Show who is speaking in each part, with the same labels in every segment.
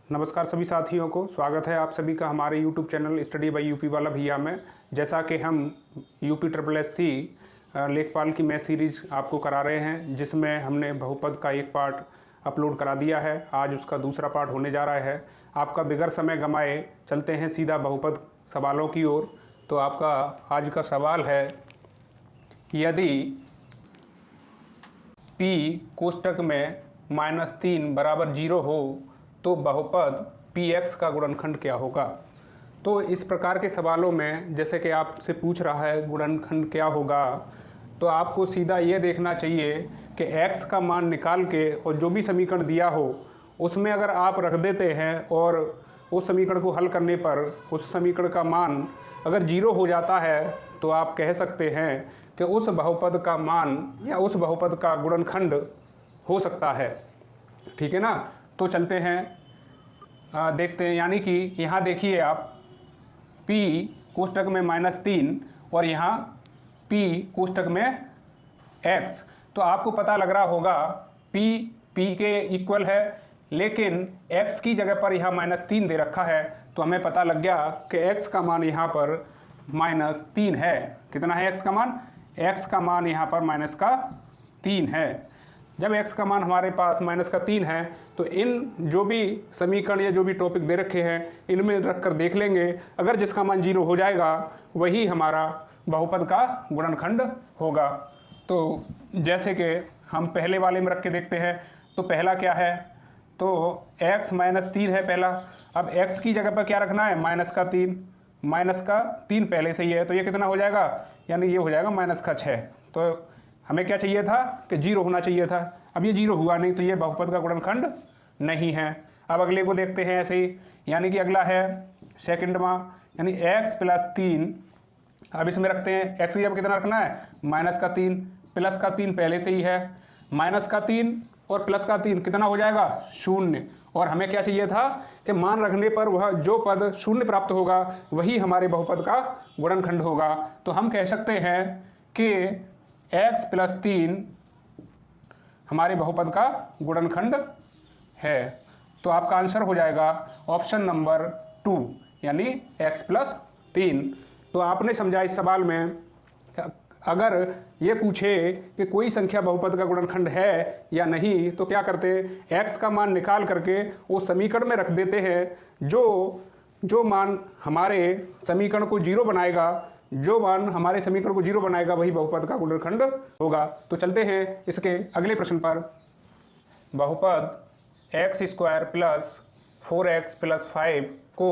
Speaker 1: नमस्कार सभी साथियों को, स्वागत है आप सभी का हमारे YouTube channel study bye UP वाला भैया में। जैसा कि हम यूपी ट्रिपल एस सी लेखपाल की मैथ सीरीज आपको करा रहे हैं, जिसमें हमने बहुपद का एक पार्ट अपलोड करा दिया है। आज उसका दूसरा पार्ट होने जा रहा है। आपका बिगड़ समय गंवाए चलते हैं सीधा बहुपद सवालों की ओर। तो आपका आज का सवाल है, यदि p कोष्टक में -3 बराबर 0 हो तो बहुपद px का गुणनखंड क्या होगा। तो इस प्रकार के सवालों में जैसे कि आपसे पूछ रहा है गुणनखंड क्या होगा, तो आपको सीधा ये देखना चाहिए कि x का मान निकाल के और जो भी समीकरण दिया हो उसमें अगर आप रख देते हैं और उस समीकरण को हल करने पर उस समीकरण का मान अगर 0 हो जाता है तो आप कह सकते हैं कि उस बहुपद का मान या उस बहुपद का गुणनखंड हो सकता है। ठीक है ना। तो चलते हैं देखते हैं। यानी कि यहाँ देखिए आप p कोष्टक में -3 और यहाँ p कोष्टक में x, तो आपको पता लग रहा होगा p के इक्वल है, लेकिन x की जगह पर यहाँ -3 दे रखा है, तो हमें पता लग गया कि x का मान यहाँ पर -3 है। कितना है x का मान? x का मान यहाँ पर -3 है। जब x का मान हमारे पास -3 है तो इन जो भी समीकरण या जो भी टॉपिक दे रखे हैं इनमें रख कर देख लेंगे। अगर जिसका मान 0 हो जाएगा वही हमारा बहुपद का गुणनखंड होगा। तो जैसे कि हम पहले वाले में रख के देखते हैं। तो पहला क्या है, तो x -3 है पहला। अब x की जगह पर क्या रखना है? -3 पहले से ही है, तो ये कितना हो जाएगा? यानी ये हो जाएगा -6। तो हमें क्या चाहिए था कि 0 होना चाहिए था। अब ये 0 हुआ नहीं, तो ये बहुपद का गुणनखंड नहीं है। अब अगले को देखते हैं ऐसे ही। यानी कि अगला है सेकंड में, यानी x + 3। अब इसमें रखते हैं x की जगह कितना रखना है? -3। +3 पहले से ही है। -3 और +3 कितना हो जाएगा? 0। और हमें क्या चाहिए था कि मान रखने पर वह जो पद 0 प्राप्त होगा वही हमारे बहुपद का गुणनखंड होगा। तो हम कह सकते हैं कि x + 3 हमारे बहुपद का गुणनखंड है। तो आपका आंसर हो जाएगा ऑप्शन नंबर 2, यानी x + 3। तो आपने समझा इस सवाल में, अगर ये पूछे कि कोई संख्या बहुपद का गुणनखंड है या नहीं, तो क्या करते हैं? x का मान निकाल करके वो समीकरण में रख देते हैं। जो मान हमारे समीकरण को 0 बनाएगा, जो मान हमारे समीकरण को 0 बनाएगा वही बहुपद का गुणनखंड होगा। तो चलते हैं इसके अगले प्रश्न पर। बहुपद x² + 4x + 5 को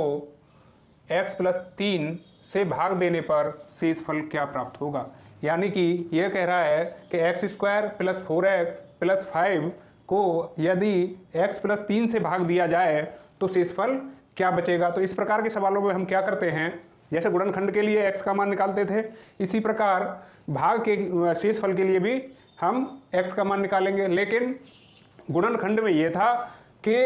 Speaker 1: x + 3 से भाग देने पर शेषफल क्या प्राप्त होगा। यानी कि यह कह रहा है कि x² + 4x + 5 को यदि x + 3 से भाग दिया जाए तो शेषफल क्या बचेगा। तो इस प्रकार के सवालों में हम क्या करते हैं, जैसे गुणनखंड के लिए x का मान निकालते थे, इसी प्रकार भाग के शेषफल के लिए भी हम x का मान निकालेंगे। लेकिन गुणनखंड में ये था कि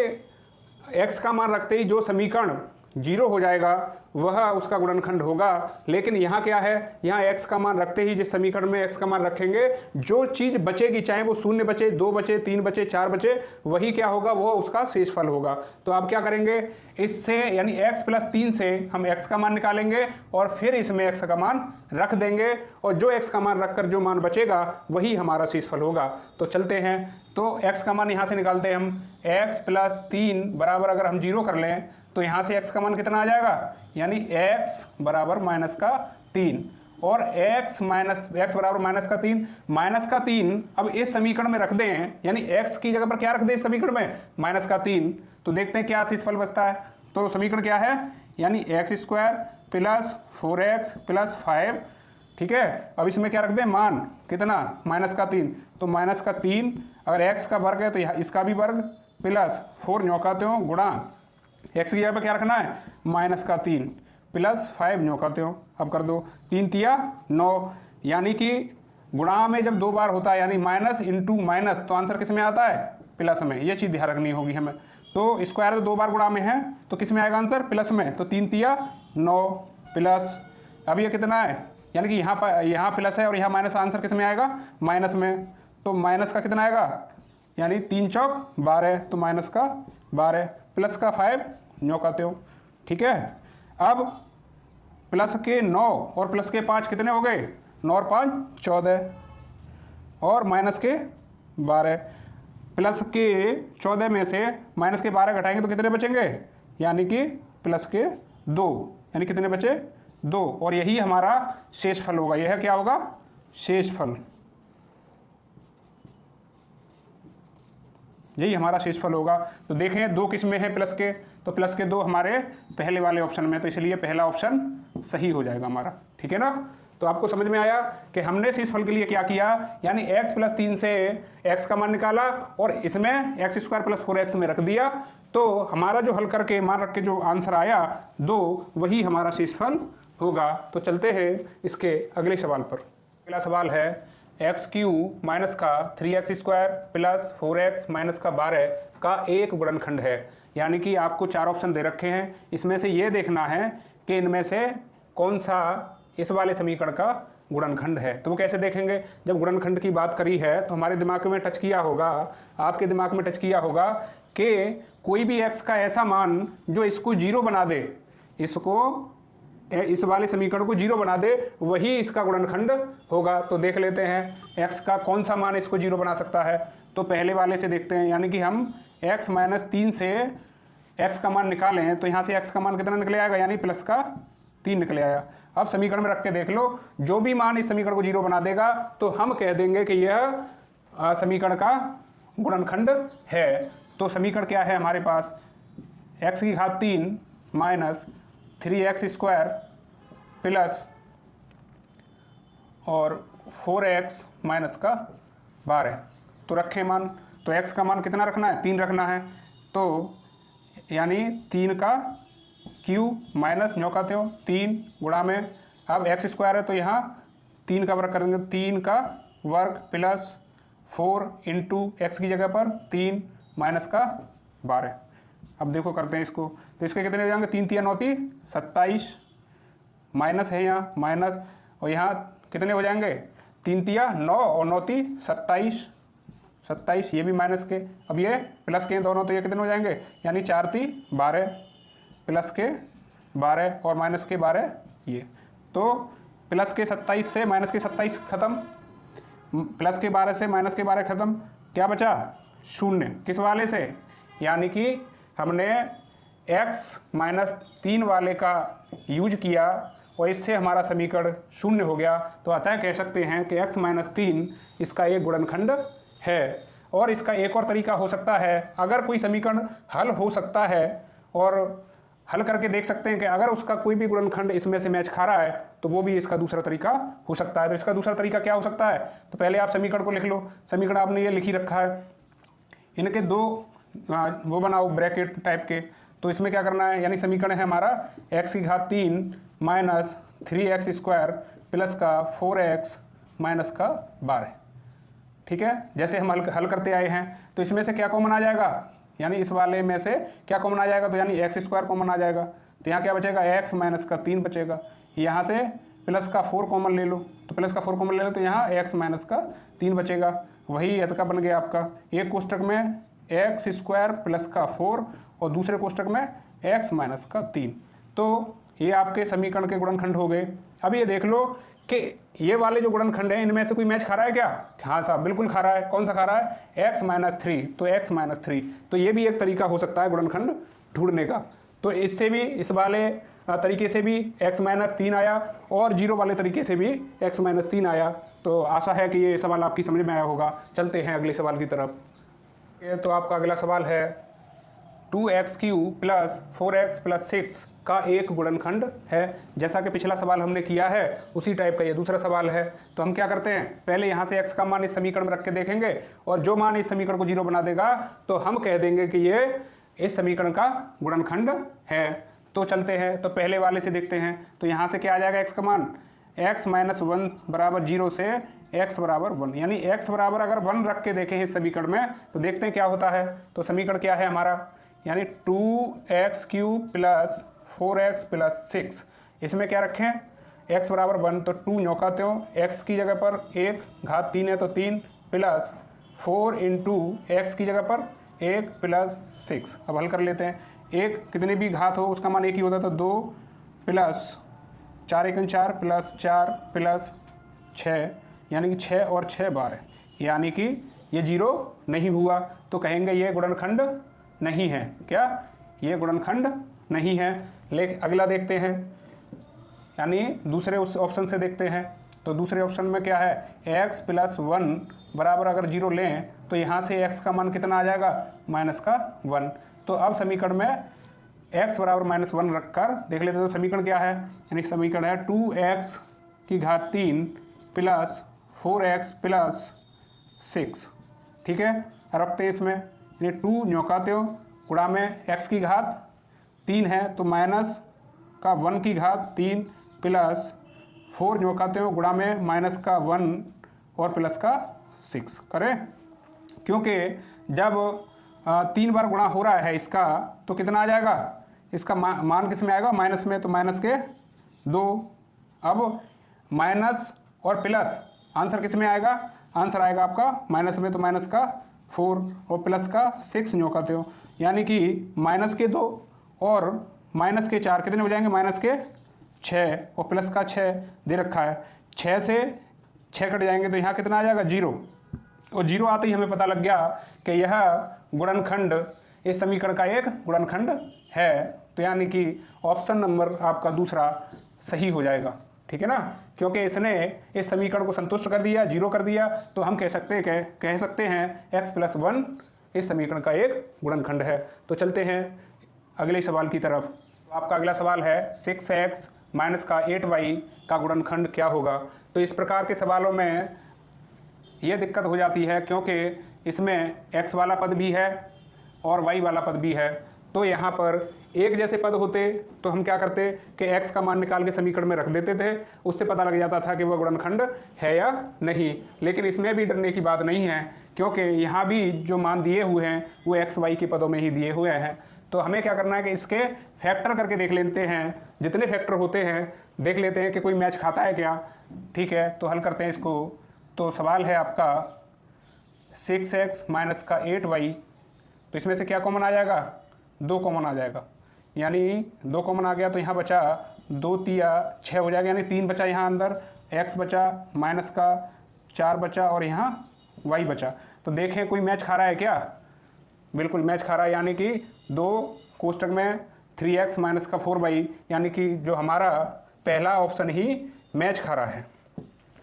Speaker 1: x का मान रखते ही जो समीकरण 0 हो जाएगा वह उसका गुणनखंड होगा। लेकिन यहाँ क्या है, यहाँ x का मान रखते ही जिस समीकरण में x का मान रखेंगे, जो चीज़ बचेगी, चाहे वो 0 बचे, 2 बचे, 3 बचे, 4 बचे, वही क्या होगा? वो उसका शेषफल होगा। तो आप क्या करेंगे, इससे यानी x + 3 से हम x का मान निकालेंगे और फिर इसमें x का मान रख देंगे, और जो x का मान रखकर जो मान बचेगा वही हमारा शेषफल होगा। तो चलते हैं। तो x का मान यहाँ से निकालते हैं हम। x + 3 बराबर अगर हम 0 कर लें तो यहाँ से x का मान कितना आ जाएगा? यानी x बराबर -3 और x बराबर -3 अब इस समीकरण में रख दें, यानी x की जगह पर क्या रख दें इस समीकरण में? -3। तो देखते हैं क्या शेषफल बचता है। तो समीकरण क्या है? यानी x² + 4x + 5। ठीक है। अब इसमें क्या रख दें? मान कितना? -3। तो -3 अगर x का वर्ग है तो इसका भी वर्ग प्लस 4 न्योकाते हो गुणा x की जगह पर क्या रखना है? -3 + 5 न्योकाते हो। अब कर दो, 3 तिया 9, यानी कि गुणा में जब 2 बार होता है यानी माइनस इंटू माइनस, तो आंसर किस में आता है? प्लस में। ये चीज़ ध्यान रखनी होगी हमें। तो स्क्वायर तो 2 बार गुणा में है, तो किस में आएगा आंसर? प्लस में। तो 3 तिया 9 प्लस, अब ये कितना है? यानी कि यहाँ प्लस है और यहाँ माइनस, आंसर किस में आएगा? माइनस में। तो माइनस का कितना आएगा? यानी 3 चौक 12, तो माइनस का 12 प्लस का 5 9 का त्यों। ठीक है, अब प्लस के 9 और प्लस के 5 कितने हो गए? 9 और 5 14, और माइनस के 12। प्लस के 14 में से माइनस के 12 घटाएंगे तो कितने बचेंगे? यानी कि प्लस के 2, यानी कितने बचे? 2, और यही हमारा शेषफल होगा। यह क्या होगा? शेषफल। यही हमारा शेषफल होगा। तो देखें 2 किस में है प्लस के, तो प्लस के 2 हमारे पहले वाले ऑप्शन में, तो इसलिए पहला ऑप्शन सही हो जाएगा हमारा। ठीक है ना? तो आपको समझ में आया कि हमने शेषफल के लिए क्या किया, यानी x + 3 से x का मान निकाला और इसमें x² + 4x में रख दिया, तो हमारा जो हल करके मान रख के जो आंसर आया 2, वही हमारा शेषफल होगा। तो चलते हैं इसके अगले सवाल पर। अगला सवाल है x³ माइनस का 3x² + 4x माइनस का 12 का एक गुणनखंड है। यानी कि आपको 4 ऑप्शन दे रखे हैं, इसमें से ये देखना है कि इनमें से कौन सा इस वाले समीकरण का गुणनखंड है। तो वो कैसे देखेंगे? जब गुणनखंड की बात करी है तो हमारे दिमाग में टच किया होगा, आपके दिमाग में टच किया होगा कि कोई भी x का ऐसा मान जो इसको 0 बना दे, इसको इस वाले समीकरण को 0 बना दे, वही इसका गुणनखंड होगा। तो देख लेते हैं x का कौन सा मान इसको 0 बना सकता है। तो पहले वाले से देखते हैं, यानी कि हम x - 3 से x का मान निकालें तो यहाँ से x का मान कितना निकले आएगा? यानी प्लस का 3 निकले आया। अब समीकरण में रख के देख लो, जो भी मान इस समीकरण को 0 बना देगा तो हम कह देंगे कि यह समीकरण का गुणनखंड है। तो समीकरण क्या है हमारे पास? x³ माइनस 3x² प्लस और 4x माइनस का 12। तो रखें मान, तो x का मान कितना रखना है? 3 रखना है। तो यानी 3 का क्यूब माइनस 9 का त्यों 3 गुणा में, अब x² है तो यहाँ 3 का वर्ग करेंगे, 3 का वर्ग प्लस 4 इंटू x की जगह पर 3 माइनस का 12। अब देखो करते हैं इसको, तो इसके कितने हो जाएंगे? 3 × 3 = 9 27, माइनस है यहाँ माइनस, और यहाँ कितने हो जाएंगे? 3 × 3 9 और 9 × 27, 27 ये भी माइनस के, अब ये प्लस के दोनों, तो ये कितने हो जाएंगे? यानी 4 × 3 12, प्लस के 12 और माइनस के 12 ये। तो प्लस के 27 से माइनस के 27 खत्म, प्लस के 12 से माइनस के 12 खत्म, क्या बचा? 0। किस वाले से? यानी कि हमने x - 3 वाले का यूज किया और इससे हमारा समीकरण 0 हो गया। तो अतः कह सकते हैं कि x - 3 इसका एक गुणनखंड है। और इसका एक और तरीका हो सकता है, अगर कोई समीकरण हल हो सकता है और हल करके देख सकते हैं कि अगर उसका कोई भी गुणनखंड इसमें से मैच खा रहा है तो वो भी इसका दूसरा तरीका हो सकता है। तो इसका दूसरा तरीका क्या हो सकता है? तो पहले आप समीकरण को लिख लो। समीकरण आपने ये लिखी रखा है, इनके 2 वो बनाओ ब्रैकेट टाइप के। तो इसमें क्या करना है, यानी समीकरण है हमारा x³ माइनस 3x² प्लस का 4x माइनस का 12। ठीक है, जैसे हम हल करते आए हैं, तो इसमें से क्या कॉमन आ जाएगा? यानी इस वाले में से क्या कॉमन आ जाएगा? तो यानी x² कॉमन आ जाएगा। तो यहाँ क्या बचेगा? x माइनस का 3 बचेगा। यहाँ से प्लस का 4 कॉमन ले लो, तो प्लस का 4 कॉमन ले लो तो यहाँ x माइनस का 3 बचेगा। वही यद का बन गया आपका, एक कोष्टक में x² प्लस का 4 और दूसरे कोष्टक में x माइनस का 3। तो ये आपके समीकरण के गुणनखंड हो गए। अब ये देख लो कि ये वाले जो गुणनखंड हैं इनमें से कोई मैच खा रहा है क्या? हाँ साहब, बिल्कुल खा रहा है। कौन सा खा रहा है? x - 3, तो x - 3। तो ये भी एक तरीका हो सकता है गुणनखंड ढूंढने का। तो इससे भी, इस वाले तरीके से भी x - 3 आया और 0 वाले तरीके से भी x - 3 आया। तो आशा है कि ये सवाल आपकी समझ में आया होगा। चलते हैं अगले सवाल की तरफ। तो आपका अगला सवाल है 2x³ प्लस 4x प्लस 6 का एक गुणनखंड है। जैसा कि पिछला सवाल हमने किया है उसी टाइप का ये दूसरा सवाल है। तो हम क्या करते हैं, पहले यहाँ से x का मान इस समीकरण में रख के देखेंगे और जो मान इस समीकरण को 0 बना देगा तो हम कह देंगे कि ये इस समीकरण का गुणनखंड है। तो चलते हैं, तो पहले वाले से देखते हैं। तो यहाँ से क्या आ जाएगा x का मान? x - 1 बराबर 0 से x बराबर 1, यानी x बराबर अगर 1 रख के देखें इस समीकरण में तो देखते हैं क्या होता है। तो समीकरण क्या है हमारा, यानी 2x³ प्लस 4x प्लस 6, इसमें क्या रखें? x बराबर 1, तो 2 9 का त्यों, x की जगह पर 1 घात 3 है तो 3 प्लस 4 इंटू x की जगह पर 1 प्लस 6। अब हल कर लेते हैं। एक कितने भी घात हो उसका मान एक ही होता था, 2 प्लस 4 एकम 4 प्लस 4 प्लस 6, यानी कि 6 और 6 12, यानी कि ये 0 नहीं हुआ, तो कहेंगे ये गुणनखंड नहीं है। क्या? ये गुणनखंड नहीं है। लेकिन अगला देखते हैं, यानी दूसरे उस ऑप्शन से देखते हैं। तो दूसरे ऑप्शन में क्या है, x + 1 बराबर अगर 0 लें तो यहाँ से x का मान कितना आ जाएगा, -1। तो अब समीकरण में x बराबर -1 रखकर देख लेते हैं तो समीकरण क्या है, यानी समीकरण है 2x³ प्लस 4x + 6। ठीक है, रखते हैं इसमें, यानी 2 न्योकाते हो गुणा में x³ 3 है तो -1³ प्लस 4 न्योकाते हो गुणा में -1 और +6 करें, क्योंकि जब 3 बार गुणा हो रहा है इसका तो कितना आ जाएगा, इसका मान किस में आएगा, माइनस में, तो -2। अब माइनस और प्लस आंसर किस में आएगा, आंसर आएगा आपका माइनस में, तो -4 और +6 न्योकाते हो, यानी कि -2 और -4 कितने हो जाएंगे, -6 और +6 दे रखा है, 6 से 6 कट जाएंगे तो यहाँ कितना आ जाएगा, 0। और 0 आते ही हमें पता लग गया कि यह गुणनखंड इस समीकरण का एक गुणनखंड है। तो यानी कि ऑप्शन नंबर आपका दूसरा सही हो जाएगा। ठीक है ना, क्योंकि इसने इस समीकरण को संतुष्ट कर दिया, 0 कर दिया, तो हम कह सकते हैं x + 1 इस समीकरण का एक गुणनखंड है। तो चलते हैं अगले सवाल की तरफ। आपका अगला सवाल है 6x - 8y का गुणनखंड क्या होगा। तो इस प्रकार के सवालों में ये दिक्कत हो जाती है क्योंकि इसमें x वाला पद भी है और y वाला पद भी है। तो यहाँ पर एक जैसे पद होते तो हम क्या करते कि x का मान निकाल के समीकरण में रख देते थे, उससे पता लग जाता था कि वह गुणनखंड है या नहीं। लेकिन इसमें भी डरने की बात नहीं है, क्योंकि यहाँ भी जो मान दिए हुए हैं वो x y के पदों में ही दिए हुए हैं। तो हमें क्या करना है कि इसके फैक्टर करके देख लेते हैं, जितने फैक्टर होते हैं देख लेते हैं कि कोई मैच खाता है क्या। ठीक है, तो हल करते हैं इसको। तो सवाल है आपका 6x - 8y, तो इसमें से क्या कॉमन आ जाएगा, 2 कॉमन आ जाएगा, यानी 2 कॉमन आ गया तो यहाँ बचा 2 तिया 6 हो जाएगा, यानी 3 बचा यहाँ अंदर, x बचा, -4 बचा और यहाँ y बचा। तो देखें कोई मैच खा रहा है क्या, बिल्कुल मैच खा रहा है, यानी कि 2 कोष्टक में 3x - 4y, यानी कि जो हमारा पहला ऑप्शन ही मैच खा रहा है।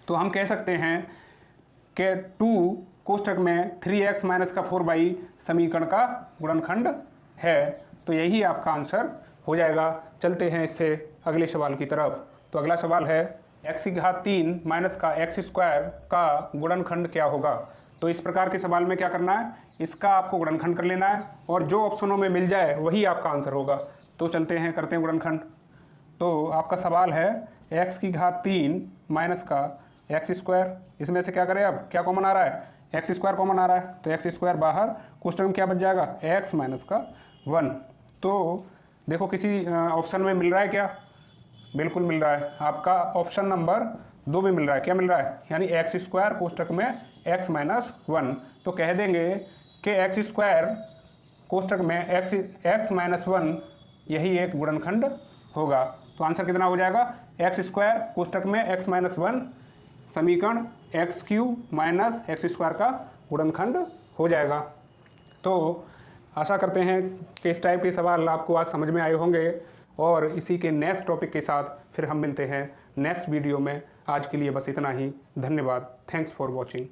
Speaker 1: तो हम कह सकते हैं कि 2 कोष्टक में 3x - 4y समीकरण का गुणनखंड है। तो यही आपका आंसर हो जाएगा। चलते हैं इससे अगले सवाल की तरफ। तो अगला सवाल है x³ - x² का गुणनखंड क्या होगा। तो इस प्रकार के सवाल में क्या करना है, इसका आपको गुणनखंड कर लेना है और जो ऑप्शनों में मिल जाए वही आपका आंसर होगा। तो चलते हैं, करते हैं गुणनखंड। तो आपका सवाल है x³ - x², इसमें से क्या करें, अब क्या कॉमन आ रहा है, x² कॉमन आ रहा है, तो x² बाहर, कोष्टक में क्या बच जाएगा, x - 1। तो देखो किसी ऑप्शन में मिल रहा है क्या, बिल्कुल मिल रहा है, आपका ऑप्शन नंबर 2 में मिल रहा है। क्या मिल रहा है, यानी x² कोष्टक में x - 1। तो कह देंगे कि x² कोष्टक में x - 1 यही एक गुणनखंड होगा। तो आंसर कितना हो जाएगा, x² कोष्टक में x - 1 समीकरण x³ - x² का गुणनखंड हो जाएगा। तो आशा करते हैं कि इस टाइप के सवाल आपको आज समझ में आए होंगे और इसी के नेक्स्ट टॉपिक के साथ फिर हम मिलते हैं नेक्स्ट वीडियो में। आज के लिए बस इतना ही। धन्यवाद। Thanks for watching.